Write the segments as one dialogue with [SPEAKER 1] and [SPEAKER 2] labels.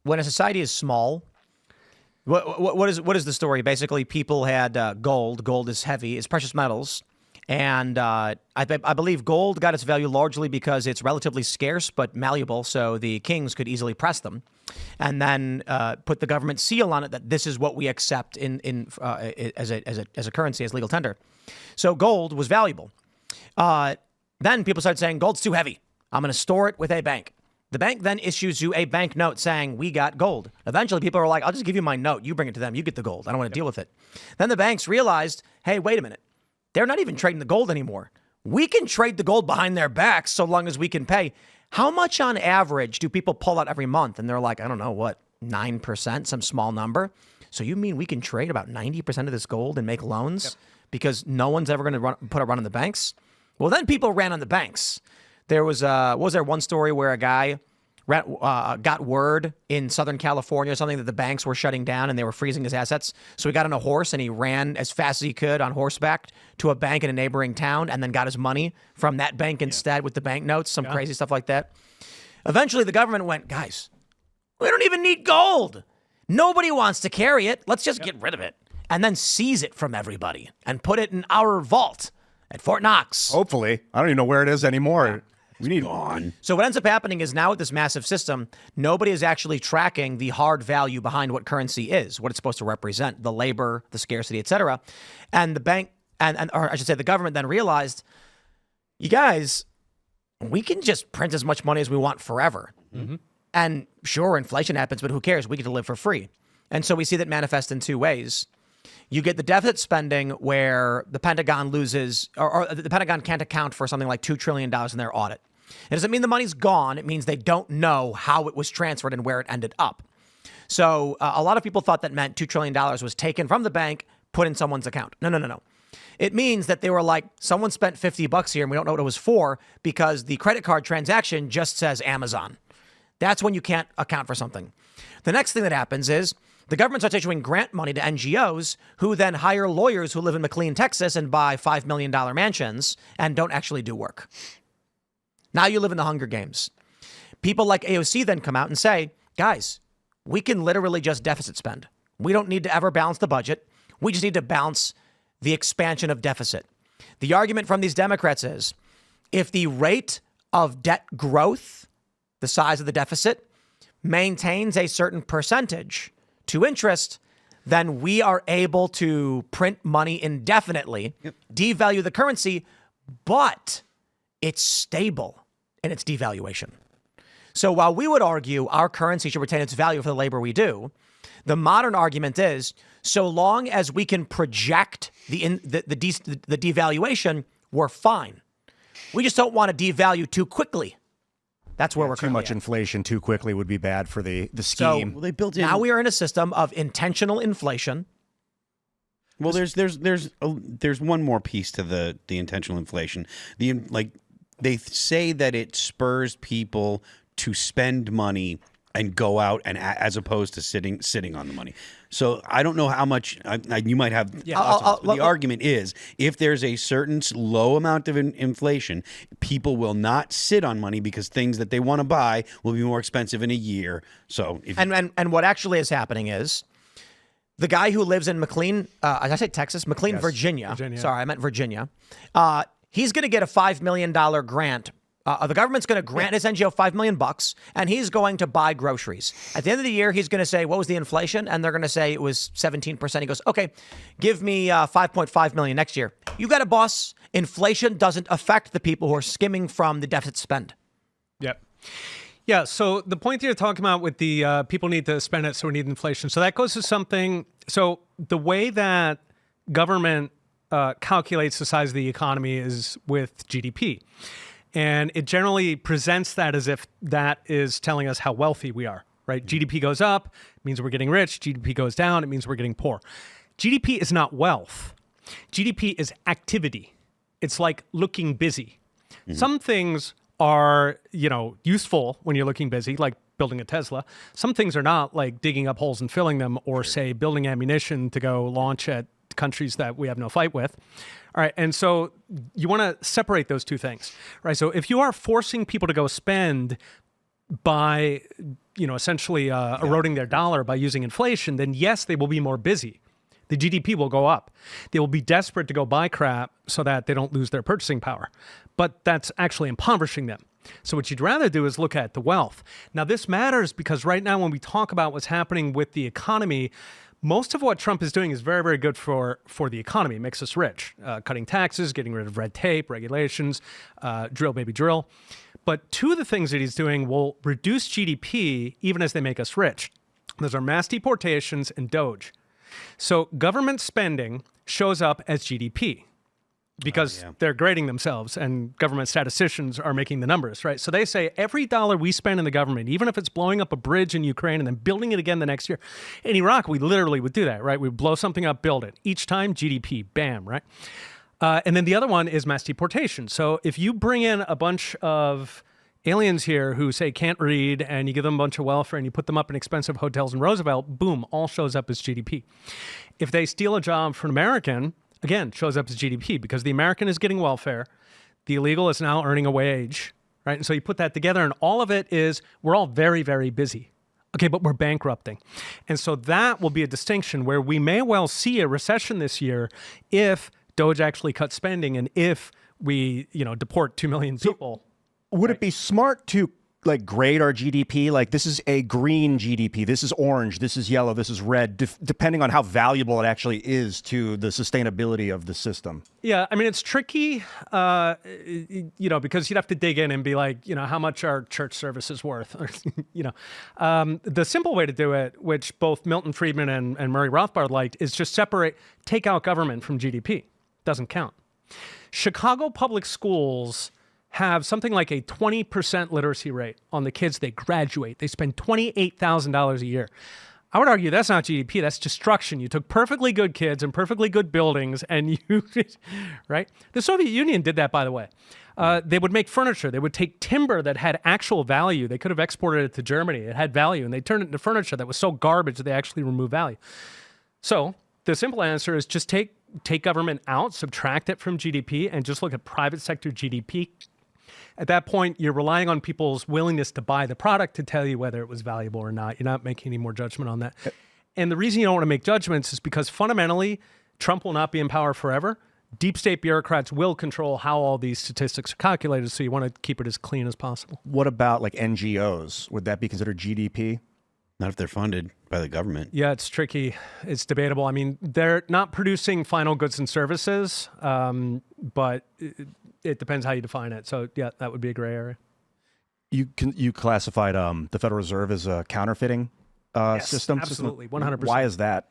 [SPEAKER 1] when a society is small, what is the story? Basically, people had gold. Gold is heavy. It's precious metals. And I believe gold got its value largely because it's relatively scarce but malleable, so the kings could easily press them, and then put the government seal on it that this is what we accept as a currency, as legal tender. So gold was valuable. Then people started saying gold's too heavy. I'm going to store it with a bank. The bank then issues you a bank note saying we got gold. Eventually, people are like, I'll just give you my note. You bring it to them. You get the gold. I don't want to deal with it. Then the banks realized, hey, wait a minute. They're not even trading the gold anymore. We can trade the gold behind their backs so long as we can pay. How much on average do people pull out every month? And they're like, I don't know, what, 9%, some small number? So you mean we can trade about 90% of this gold and make loans because no one's ever going to put a run on the banks? Well, then people ran on the banks. There was one story where a guy got word in Southern California or something that the banks were shutting down and they were freezing his assets. So he got on a horse and he ran as fast as he could on horseback to a bank in a neighboring town and then got his money from that bank instead with the bank notes, some crazy stuff like that. Eventually, the government went, guys, we don't even need gold. Nobody wants to carry it. Let's just get rid of it and then seize it from everybody and put it in our vault at Fort Knox.
[SPEAKER 2] Hopefully. I don't even know where it is anymore. We need
[SPEAKER 3] gone.
[SPEAKER 1] So what ends up happening is now with this massive system, nobody is actually tracking the hard value behind what currency is, what it's supposed to represent, the labor, the scarcity, et cetera. And the bank, or I should say the government then realized, you guys, we can just print as much money as we want forever. Mm-hmm. And sure, inflation happens, but who cares? We get to live for free. And so we see that manifest in two ways. You get the deficit spending where the Pentagon loses, or the Pentagon can't account for something like $2 trillion in their audit. It doesn't mean the money's gone. It means they don't know how it was transferred and where it ended up. So a lot of people thought that meant $2 trillion was taken from the bank, put in someone's account. No. It means that they were like, someone spent $50 here and we don't know what it was for because the credit card transaction just says Amazon. That's when you can't account for something. The next thing that happens is the government starts issuing grant money to NGOs who then hire lawyers who live in McLean, Texas and buy $5 million mansions and don't actually do work. Now you live in the Hunger Games. People like AOC then come out and say, guys, we can literally just deficit spend. We don't need to ever balance the budget. We just need to balance the expansion of deficit. The argument from these Democrats is if the rate of debt growth, the size of the deficit, maintains a certain percentage to interest, then we are able to print money indefinitely, devalue the currency, but it's stable in its devaluation. So while we would argue our currency should retain its value for the labor we do, the modern argument is so long as we can project the devaluation, we're fine. We just don't want to devalue too quickly. That's where we're
[SPEAKER 2] too much inflation too quickly would be bad for the scheme.
[SPEAKER 1] So, well, they built in. Now we are in a system of intentional inflation.
[SPEAKER 3] Well, there's one more piece to the intentional inflation. They say that it spurs people to spend money and go out and as opposed to sitting on the money. So I don't know how much you might have. The argument is if there's a certain low amount of inflation, people will not sit on money because things that they want to buy will be more expensive in a year. So
[SPEAKER 1] and what actually is happening is the guy who lives in McLean, I say Texas, McLean, yes. Virginia. Sorry, I meant Virginia. He's going to get a $5 million grant. The government's going to grant his NGO $5 million, and he's going to buy groceries. At the end of the year, he's going to say, "What was the inflation?" And they're going to say it was 17%. He goes, "Okay, give me $5.5 million next year." You got it, boss. Inflation doesn't affect the people who are skimming from the deficit spend.
[SPEAKER 4] Yep. Yeah. So the point that you're talking about with the people need to spend it, so we need inflation. So that goes to something. So the way that government calculates the size of the economy is with GDP. And it generally presents that as if that is telling us how wealthy we are, right? GDP goes up, it means we're getting rich. GDP goes down, it means we're getting poor. GDP is not wealth. GDP is activity. It's like looking busy. Mm-hmm. Some things are, useful when you're looking busy, like building a Tesla. Some things are not, like digging up holes and filling them, or say building ammunition to go launch at countries that we have no fight with. All right. And so you want to separate those two things, right? So if you are forcing people to go spend, by, essentially eroding their dollar by using inflation, then yes, they will be more busy. The GDP will go up. They will be desperate to go buy crap so that they don't lose their purchasing power. But that's actually impoverishing them. So what you'd rather do is look at the wealth. Now, this matters because right now when we talk about what's happening with the economy, most of what Trump is doing is very, very good for the economy. It makes us rich. Cutting taxes, getting rid of red tape, regulations, drill, baby, drill. But two of the things that he's doing will reduce GDP even as they make us rich. Those are mass deportations and DOGE. So government spending shows up as GDP because they're grading themselves and government statisticians are making the numbers, right? So they say every dollar we spend in the government, even if it's blowing up a bridge in Ukraine and then building it again the next year. In Iraq, we literally would do that, right? We blow something up, build it. Each time, GDP, bam, right? And then the other one is mass deportation. So if you bring in a bunch of aliens here who say can't read and you give them a bunch of welfare and you put them up in expensive hotels in Roosevelt, boom, all shows up as GDP. If they steal a job from an American, again, shows up as GDP because the American is getting welfare. The illegal is now earning a wage, right? And so you put that together and all of it is, we're all very, very busy. Okay, but we're bankrupting. And so that will be a distinction where we may well see a recession this year if DOGE actually cuts spending and if we, deport 2 million people.
[SPEAKER 2] Would it be smart to grade our GDP? Like, this is a green GDP, this is orange, this is yellow, this is red, depending on how valuable it actually is to the sustainability of the system.
[SPEAKER 4] Yeah, I mean, it's tricky, because you'd have to dig in and be like, how much are church services worth? The simple way to do it, which both Milton Friedman and Murray Rothbard liked, is just take out government from GDP. Doesn't count. Chicago public schools have something like a 20% literacy rate on the kids they graduate. They spend $28,000 a year. I would argue that's not GDP, that's destruction. You took perfectly good kids and perfectly good buildings and right? The Soviet Union did that, by the way. They would make furniture. They would take timber that had actual value. They could have exported it to Germany. It had value, and they turned it into furniture that was so garbage that they actually removed value. So the simple answer is just take government out, subtract it from GDP, and just look at private sector GDP. At that point, you're relying on people's willingness to buy the product to tell you whether it was valuable or not. You're not making any more judgment on that. And the reason you don't want to make judgments is because fundamentally, Trump will not be in power forever. Deep state bureaucrats will control how all these statistics are calculated, so you want to keep it as clean as possible.
[SPEAKER 2] What about NGOs? Would that be considered GDP?
[SPEAKER 3] Not if they're funded by the government.
[SPEAKER 4] Yeah, it's tricky. It's debatable. I mean, they're not producing final goods and services, but it depends how you define it. So, yeah, that would be a gray area.
[SPEAKER 2] You classified the Federal Reserve as a counterfeiting system?
[SPEAKER 4] Absolutely, 100%.
[SPEAKER 2] Why is that?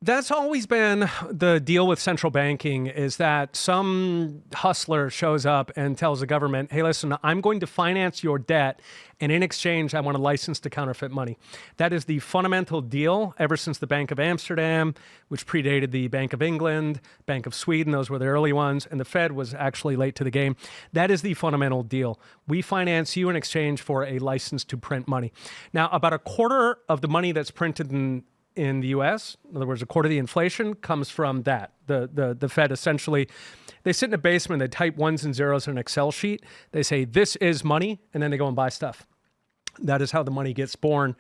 [SPEAKER 4] That's always been the deal with central banking, is that some hustler shows up and tells the government, hey, listen, I'm going to finance your debt, and in exchange, I want a license to counterfeit money. That is the fundamental deal ever since the Bank of Amsterdam, which predated the Bank of England, Bank of Sweden, those were the early ones, and the Fed was actually late to the game. That is the fundamental deal. We finance you in exchange for a license to print money. Now, about a quarter of the money that's printed in the U.S., in other words, a quarter of the inflation comes from that. The Fed essentially, they sit in a basement, they type ones and zeros in an Excel sheet. They say, this is money, and then they go and buy stuff. That is how the money gets born.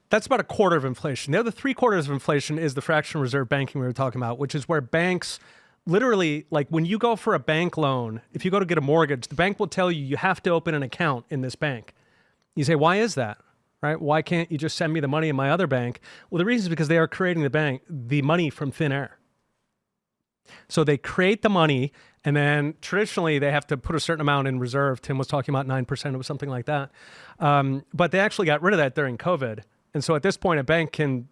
[SPEAKER 4] That's about a quarter of inflation. The other 3/4 of inflation is the fractional reserve banking we were talking about, which is where banks literally, when you go for a bank loan, if you go to get a mortgage, the bank will tell you have to open an account in this bank. You say, why is that? Right? Why can't you just send me the money in my other bank? Well, the reason is because they are creating the money from thin air. So they create the money, and then traditionally they have to put a certain amount in reserve. Tim was talking about 9%, it was something like that. But they actually got rid of that during COVID. And so at this point, a bank can,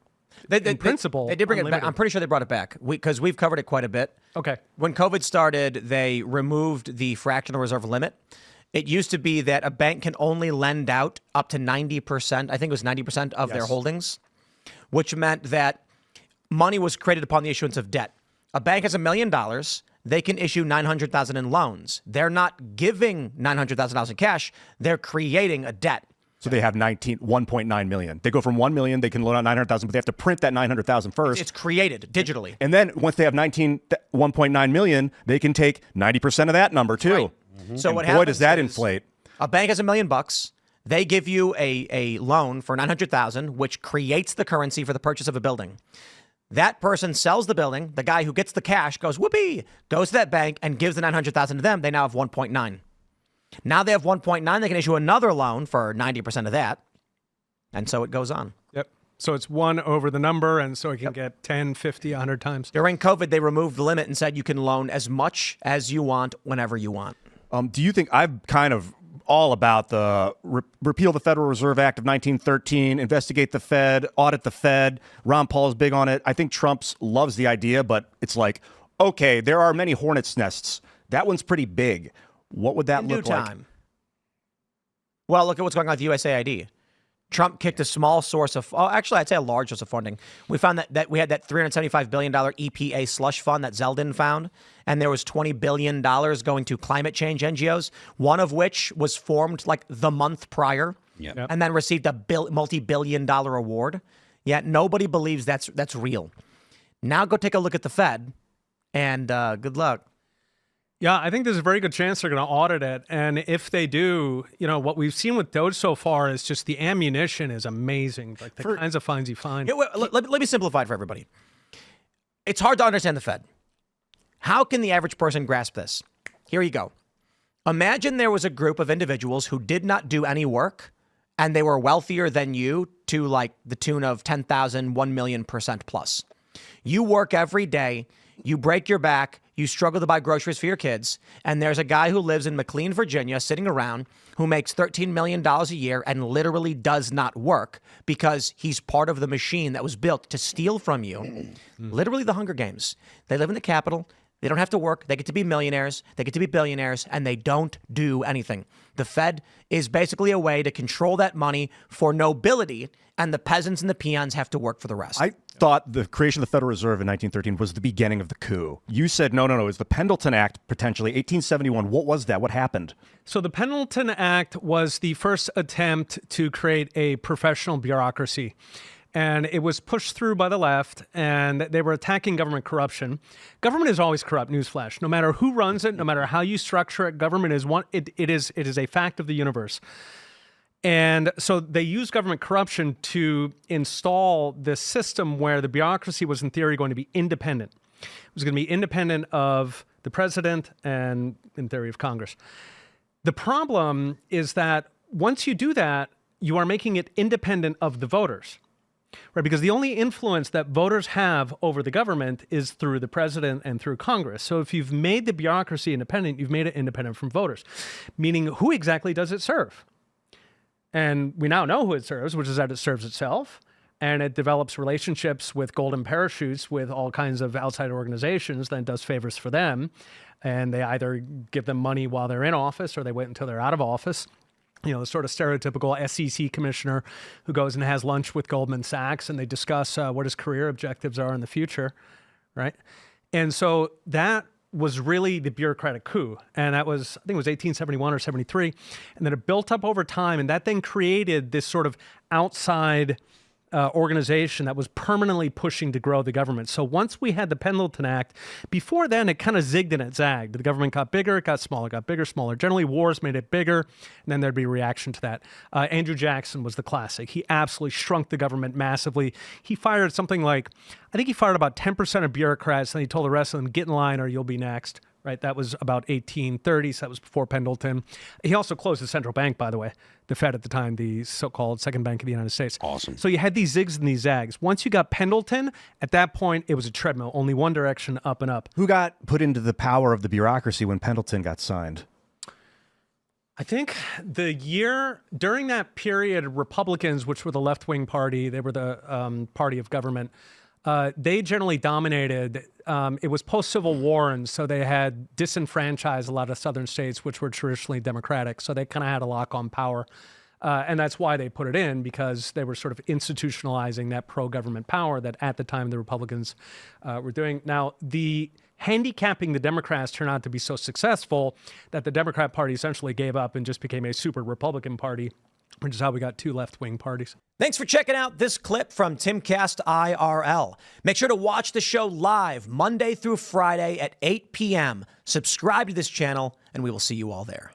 [SPEAKER 4] in principle,
[SPEAKER 1] they did bring
[SPEAKER 4] unlimited.
[SPEAKER 1] it back. I'm pretty sure they brought it back because we've covered it quite a bit.
[SPEAKER 4] Okay.
[SPEAKER 1] When COVID started, they removed the fractional reserve limit. It used to be that a bank can only lend out up to 90%, I think it was 90% of their holdings, which meant that money was created upon the issuance of debt. A bank has $1 million, they can issue $900,000 in loans. They're not giving $900,000 in cash, they're creating a debt.
[SPEAKER 2] So they have 1.9 million. They go from 1 million, they can loan out 900,000, but they have to print that 900,000 first.
[SPEAKER 1] It's created digitally.
[SPEAKER 2] And then once they have 1.9 million, they can take 90% of that number too.
[SPEAKER 1] Right. So
[SPEAKER 2] and
[SPEAKER 1] what
[SPEAKER 2] boy,
[SPEAKER 1] happens
[SPEAKER 2] does that
[SPEAKER 1] is
[SPEAKER 2] inflate.
[SPEAKER 1] A bank has $1 million. They give you a loan for $900,000, which creates the currency for the purchase of a building. That person sells the building. The guy who gets the cash goes, whoopee, goes to that bank and gives the $900,000 to them. They now have 1.9. Now they have 1.9. They can issue another loan for 90% of that. And so it goes on.
[SPEAKER 4] Yep. So it's 1 over the number, and so it can get 10, 50, 100 times.
[SPEAKER 1] During COVID, they removed the limit and said you can loan as much as you want whenever you want.
[SPEAKER 2] Do you think I'm kind of all about the repeal the Federal Reserve Act of 1913, investigate the Fed, audit the Fed? Ron Paul is big on it. I think Trump's loves the idea, but it's like, okay, there are many hornets' nests. That one's pretty big. What would that look like?
[SPEAKER 1] Well, look at what's going on with USAID. Trump kicked a small source of, actually, I'd say a large source of funding. We found that we had that $375 billion EPA slush fund that Zeldin found, and there was $20 billion going to climate change NGOs, one of which was formed like the month prior and then received a multi-billion-dollar award. Yet nobody believes that's real. Now go take a look at the Fed, and good luck.
[SPEAKER 4] Yeah, I think there's a very good chance they're going to audit it. And if they do, what we've seen with DOGE so far is just the ammunition is amazing. Like the kinds of fines you find.
[SPEAKER 1] Let me simplify it for everybody. It's hard to understand the Fed. How can the average person grasp this? Here you go. Imagine there was a group of individuals who did not do any work and they were wealthier than you to like the tune of 10,000, 1,000,000% plus. You work every day. You break your back, you struggle to buy groceries for your kids, and there's a guy who lives in McLean, Virginia, sitting around who makes $13 million a year and literally does not work because he's part of the machine that was built to steal from you. Literally the Hunger Games. They live in the Capitol. They don't have to work. They get to be millionaires. They get to be billionaires, and they don't do anything. The Fed is basically a way to control that money for nobility, and the peasants and the peons have to work for the rest.
[SPEAKER 2] I thought the creation of the Federal Reserve in 1913 was the beginning of the coup. You said, no, it's the Pendleton Act, potentially. 1871, what was that? What happened?
[SPEAKER 4] So the Pendleton Act was the first attempt to create a professional bureaucracy. And it was pushed through by the left, and they were attacking government corruption. Government is always corrupt, newsflash. No matter who runs it, no matter how you structure it, government is it is a fact of the universe. And so they used government corruption to install this system where the bureaucracy was, in theory, going to be independent. It was going to be independent of the president and, in theory, of Congress. The problem is that once you do that, you are making it independent of the voters. Right, because the only influence that voters have over the government is through the president and through Congress. So if you've made the bureaucracy independent, you've made it independent from voters, meaning who exactly does it serve? And we now know who it serves, which is that it serves itself, and it develops relationships with golden parachutes with all kinds of outside organizations, then does favors for them, and they either give them money while they're in office or they wait until they're out of office. The sort of stereotypical SEC commissioner who goes and has lunch with Goldman Sachs and they discuss what his career objectives are in the future, right? And so that was really the bureaucratic coup. And that was, I think it was 1871 or 73. And then it built up over time. And that then created this sort of outside organization that was permanently pushing to grow the government. So once we had the Pendleton Act, before then it kind of zigged and it zagged. The government got bigger, it got smaller, got bigger, smaller. Generally wars made it bigger, and then there'd be a reaction to that. Andrew Jackson was the classic. He absolutely shrunk the government massively. He fired something like, I think he fired about 10% of bureaucrats, and he told the rest of them, get in line or you'll be next. Right, that was about 1830, so that was before Pendleton. He also closed the central bank, by the way, the Fed at the time, the so-called second bank of the United States.
[SPEAKER 3] Awesome.
[SPEAKER 4] So you had these zigs and these zags. Once you got Pendleton, at that point, it was a treadmill, only one direction, up and up.
[SPEAKER 2] Who got put into the power of the bureaucracy when Pendleton got signed?
[SPEAKER 4] I think the year, during that period, Republicans, which were the left-wing party, they were the party of government, they generally dominated. It was post-Civil War, and so they had disenfranchised a lot of southern states, which were traditionally Democratic. So they kind of had a lock on power. And that's why they put it in, because they were sort of institutionalizing that pro-government power that at the time the Republicans were doing. Now, the handicapping the Democrats turned out to be so successful that the Democrat Party essentially gave up and just became a super Republican party, which is how we got two left-wing parties.
[SPEAKER 1] Thanks for checking out this clip from Timcast IRL. Make sure to watch the show live Monday through Friday at 8 p.m. Subscribe to this channel, and we will see you all there.